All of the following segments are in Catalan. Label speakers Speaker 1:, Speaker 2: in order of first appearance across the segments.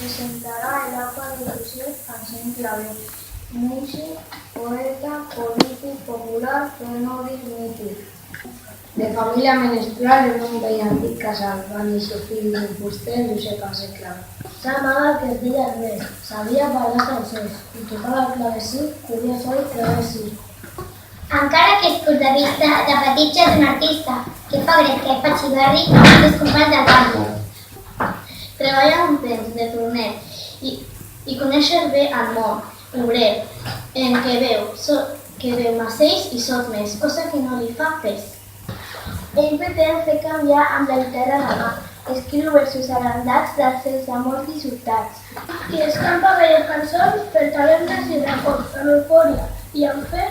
Speaker 1: presentará el acta d'il·lusió a Sant Claver, músic, poeta, polític, popular, però no dir mític. De família menestral en un vell antic casal, va néixer fill d'un fuster, Josep Anse Claver. S'amava que es deia Ernest, sabia parlar francès i tocava el clavecí, podia fer clavecí.
Speaker 2: Encara que és curt de vista, de petit ja és un artista, que fa gresca i fa xivarri amb els companys del barri. Treballa un temps de torner i conèixer bé el món obrer, en què veu macells i sotmes, cosa que no li fa pes. Ell pretén fer canviar amb la guitarra a la mà, escriu versos agrandats dels seus amors dissortats. I escampa belles cançons per tavernes i racons, amb eufòria i amb fe,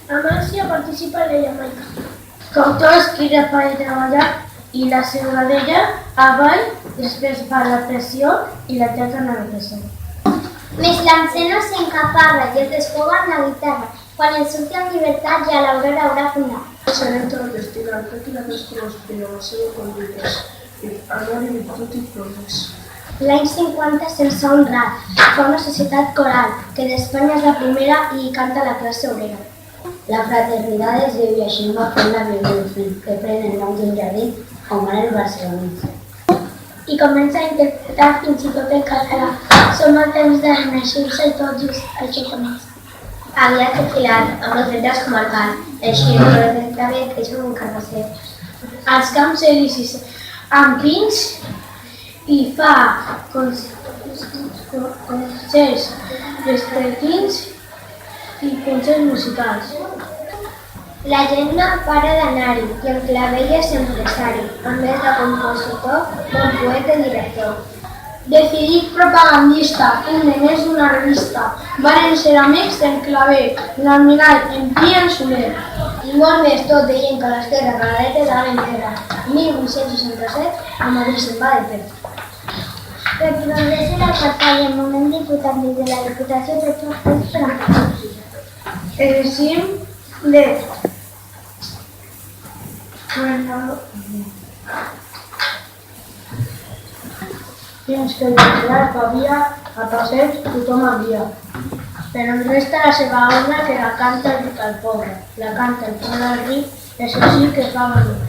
Speaker 2: amb ànsia participa en la Jamaica. Com tot escriure fa i treballar, i la seva d'ella avall, després fa la pressió i la teatre en la pressió. Més l'enceno s'encapava i es desfoga amb la guitarra. Quan en surti amb llibertat ja l'aurora haurà fundat.
Speaker 3: Serem tot l'estil, el fet i la desconstrucció, la seva conductes, amor i virtut i progrés.
Speaker 2: L'any 50 sense un rat, fa una societat coral, que d'Espanya és la primera i canta la classe obrera.
Speaker 1: La fraternitat es diu i així va fer la Bíblia d'un fill, que pren el nom d'un jardí, com ara el barceloní.
Speaker 2: I comença a interpretar fins i tot en català. Som al temps de renaixença i tot just això comença. Aviat enfilat, amb els vendres comarcal, el xiricó del Claver creix com un carbasser. Els camps elisis amb pins i fa concerts vespertins i concerts musicals. La gent no para d'anar-hi i en Clavell és empresari, a més de compositor, bon poeta i director. Decidit propagandista, endemés d'una revista, varen ser amics del Claver, l'almirall en Pi en Soler. I molt més tot deien que les terres raradetes anaven terra. 1867, a Madrid se'n va de pet. Per progrés era el capital i el moment diputat des de la Diputació de tot és per a el cim de fins que el desert havia a passeig tothom havia. Però en resta la seva obra que la canta el ric al pobre, la canta el pobre al ric, és així que fa venir.